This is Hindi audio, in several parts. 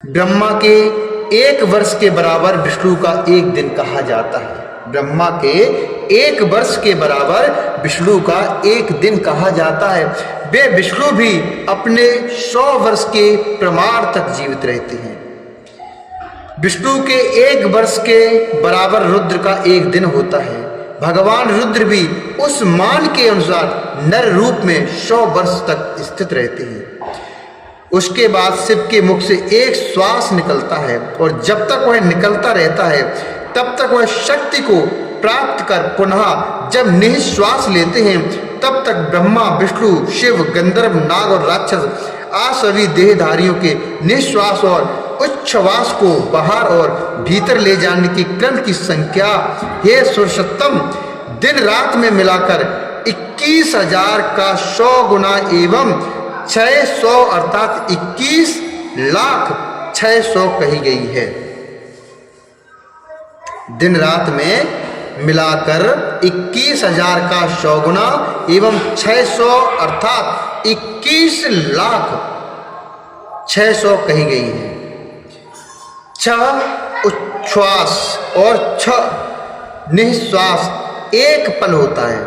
ब्रह्मा के 1 वर्ष के बराबर विष्णु का 1 दिन कहा जाता है। ब्रह्मा के 1 वर्ष के बराबर विष्णु का 1 दिन कहा जाता है। वे विष्णु भी अपने 100 वर्ष के प्रमाण तक जीवित रहते हैं। विष्णु के 1 वर्ष के बराबर रुद्र का 1 दिन होता है। भगवान रुद्र भी उस मान के अनुसार नर रूप में 100 वर्ष तक स्थित रहते हैं। उसके बाद शिव के मुख से एक श्वास निकलता है और जब तक वह निकलता रहता है तब तक वह शक्ति को प्राप्त कर पुनः जब निःश्वास लेते हैं तब तक ब्रह्मा, विष्णु, शिव, गंधर्व, नाग और राक्षस आ सभी देहधारियों के निःश्वास और उच्छ्वास को बाहर और भीतर ले जाने की क्रम की संख्या हे पुरुषोत्तम दिन रात में मिलाकर 21,000 का 100 गुना एवं 600 अर्थात 21,06,000 कही गई है। दिन रात में मिलाकर 21,000 का 100 गुना एवं 600 अर्थात 21,06,000 कही गई है। 6 उच्छ्वास और 6 निःश्वास एक पल होता है।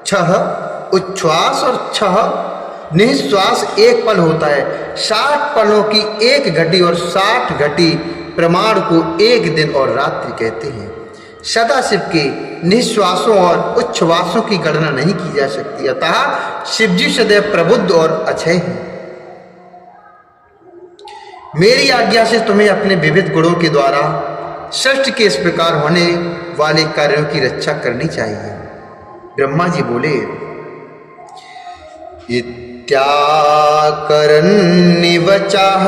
6 उच्छ्वास और 6 निःश्वास एक पल होता है। 60 पलों की एक घटी और 60 घटी प्रमाण को 1 दिन और रात्रि कहते हैं। सदाशिव के निःश्वासों और उच्छ्वासों की गणना नहीं की जा सकती, अतः शिवजी सदैव प्रबुद्ध और अक्षय हैं। मेरी आज्ञा से तुम्हें अपने विविध गुणों के द्वारा सृष्टि के इस प्रकार होने वाले कार्यों की रक्षा करनी चाहिए। ब्रह्मा जी बोले, इत्याकरन्निवचः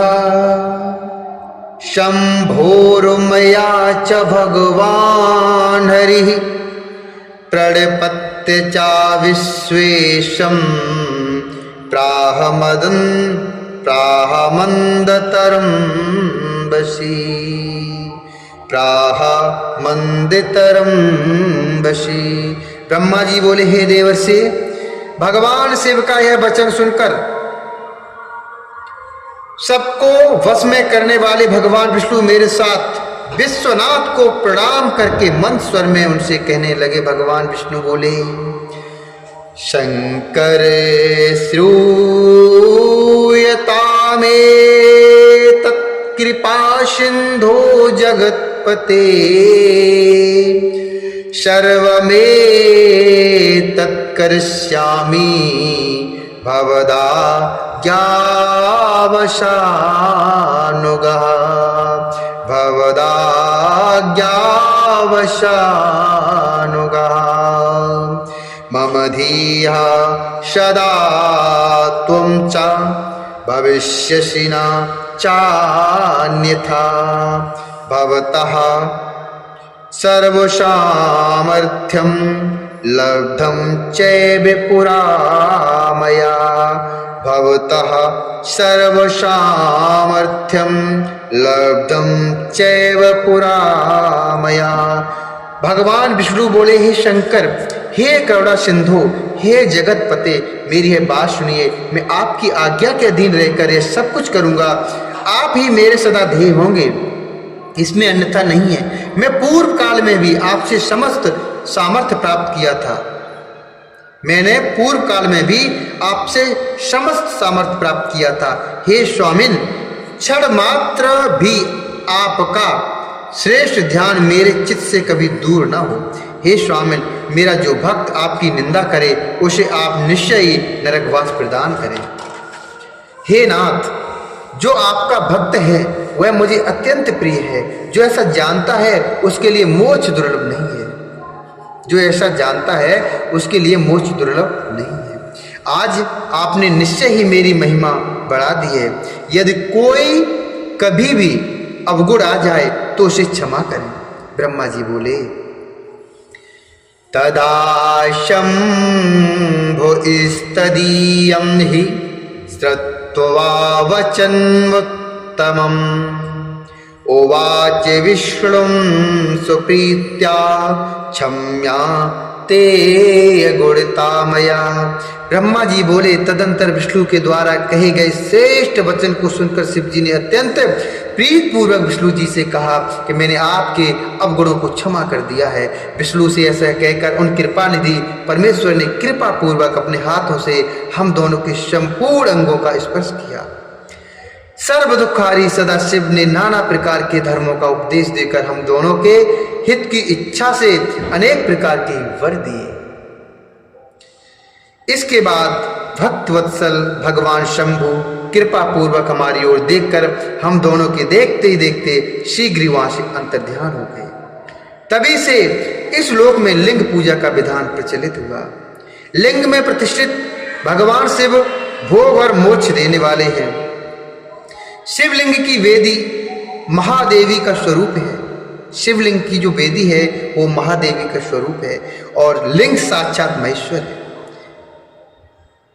शंभोर्मया च भगवान् हरिः प्रणिपत्य च विश्वेशं प्राहमन्दतरं वशी प्राहमन्दितरं वशी। ब्रह्मा जी बोले, हे देवर्षि, भगवान शिव का यह वचन सुनकर सबको वश में करने वाले भगवान विष्णु मेरे साथ विश्वनाथ को प्रणाम करके मंद स्वर में उनसे कहने लगे। भगवान विष्णु बोले, शंकर श्रूयतामे तत्कृपा सिंधो जगत्पते सर्वमेतत्करिष्यामि भवदाज्ञावशानुगः भवदाज्ञावशानुगः मम धियः सदा त्वं च भविष्यसि न चान्यथा भवतः सर्वसामर्थ्यं लब्धं चैव पुरा मया भवतः सर्वसामर्थ्यं लब्धं चैव पुरा मया। भगवान विष्णु बोले, हे शंकर, हे करुणा सिंधु, हे जगतपते, मेरी यह बात सुनिए। मैं आपकी आज्ञा के अधीन रहकर यह सब कुछ करूंगा। आप ही मेरे सदा ध्येय होंगे, इसमें अन्यथा नहीं है। मैं पूर्व काल में भी आपसे समस्त सामर्थ्य प्राप्त किया था। मैंने पूर्व काल में भी आपसे समस्त सामर्थ्य प्राप्त किया था। हे स्वामिन, क्षण मात्र भी आपका श्रेष्ठ ध्यान मेरे चित्त से कभी दूर न हो। हे स्वामिन, मेरा जो भक्त आपकी निंदा करे उसे आप निश्चय ही नरकवास प्रदान करें। हे नाथ, जो आपका भक्त है वह मुझे अत्यंत प्रिय है। जो ऐसा जानता है उसके लिए मोक्ष दुर्लभ नहीं है। जो ऐसा जानता है उसके लिए मोक्ष दुर्लभ नहीं है। आज आपने निश्चय ही मेरी महिमा बढ़ा दी है। यदि कोई कभी भी अवगुण आ जाए तो उसे क्षमा करें। ब्रह्मा जी बोले, तदा शंभुस्तदीयं हि श्रुत्वा वचनमुत्तमम् उवाच विष्णुं सुप्रीत्या क्षम्या ते गुणतामया। ब्रह्मा जी बोले, तदंतर विष्णु के द्वारा कहे गए श्रेष्ठ वचन को सुनकर शिव जी ने अत्यंत प्रीत पूर्वक विष्णु जी से कहा कि मैंने आपके अवगुणों को क्षमा कर दिया है। विष्णु से ऐसा कहकर उन कृपा निधि परमेश्वर ने कृपा पूर्वक अपने हाथों से हम दोनों के संपूर्ण अंगों का स्पर्श किया। सर्व दुखारी सदाशिव ने नाना प्रकार के धर्मों का उपदेश देकर हम दोनों के हित की इच्छा से अनेक प्रकार के वर दिए। इसके बाद भक्त वत्सल भगवान शंभु कृपा पूर्वक हमारी ओर देखकर हम दोनों के देखते ही देखते शीघ्र वहां से अंतर्ध्यान हो गए। तभी से इस लोक में लिंग पूजा का विधान प्रचलित हुआ। लिंग में प्रतिष्ठित भगवान शिव भोग और मोक्ष देने वाले हैं। शिवलिंग की वेदी महादेवी का स्वरूप है। शिवलिंग की जो वेदी है वो महादेवी का स्वरूप है और लिंग साक्षात महेश्वर है।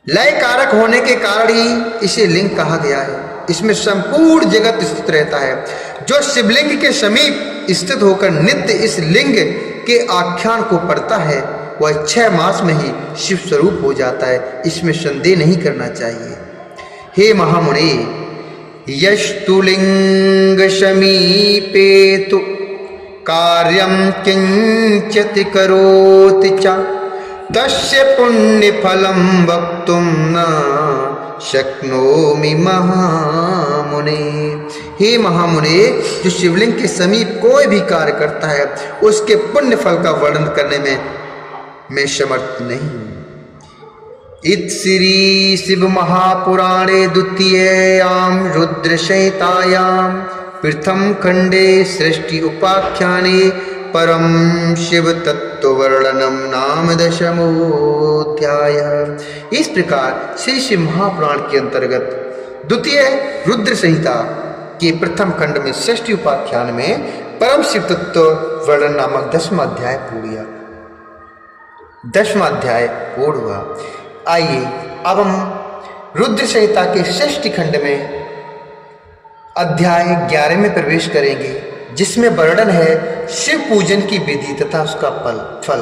लय कारक होने के कारण ही इसे लिंग कहा गया है। इसमें संपूर्ण जगत स्थित रहता है। जो शिवलिंग के समीप स्थित होकर नित्य इस लिंग के आख्यान को पढ़ता है वह 6 मास में ही शिव स्वरूप हो जाता है। इसमें संदेह नहीं करना चाहिए। हे महामुनि, यस्तु लिंग समीपे तु कार्यं किंचित करोति च तस्य पुण्य फलं वक्तुं न शक्नोमि महामुने। हे महामुने, जो शिवलिंग के समीप कोई भी कार्य करता है उसके पुण्य फल का वर्णन करने में मैं समर्थ नहीं हूँ। इत श्री शिव महापुराणे द्वितीयां रुद्र संहितायां प्रथम खंडे सृष्टि उपाख्याने परम शिव तत्व वर्णनम नाम 10मोऽध्याय। इस प्रकार श्री शिव महापुराण के अंतर्गत द्वितीय रुद्र संहिता के प्रथम खंड में सृष्टि उपाख्यान में परम शिव तत्व वर्णन नामक 10वां अध्याय पूर्ण हुआ। आइए अब हम रुद्र संहिता के षष्ठी खंड में अध्याय 11 में प्रवेश करेंगे, जिसमें वर्णन है शिव पूजन की विधि तथा उसका फल।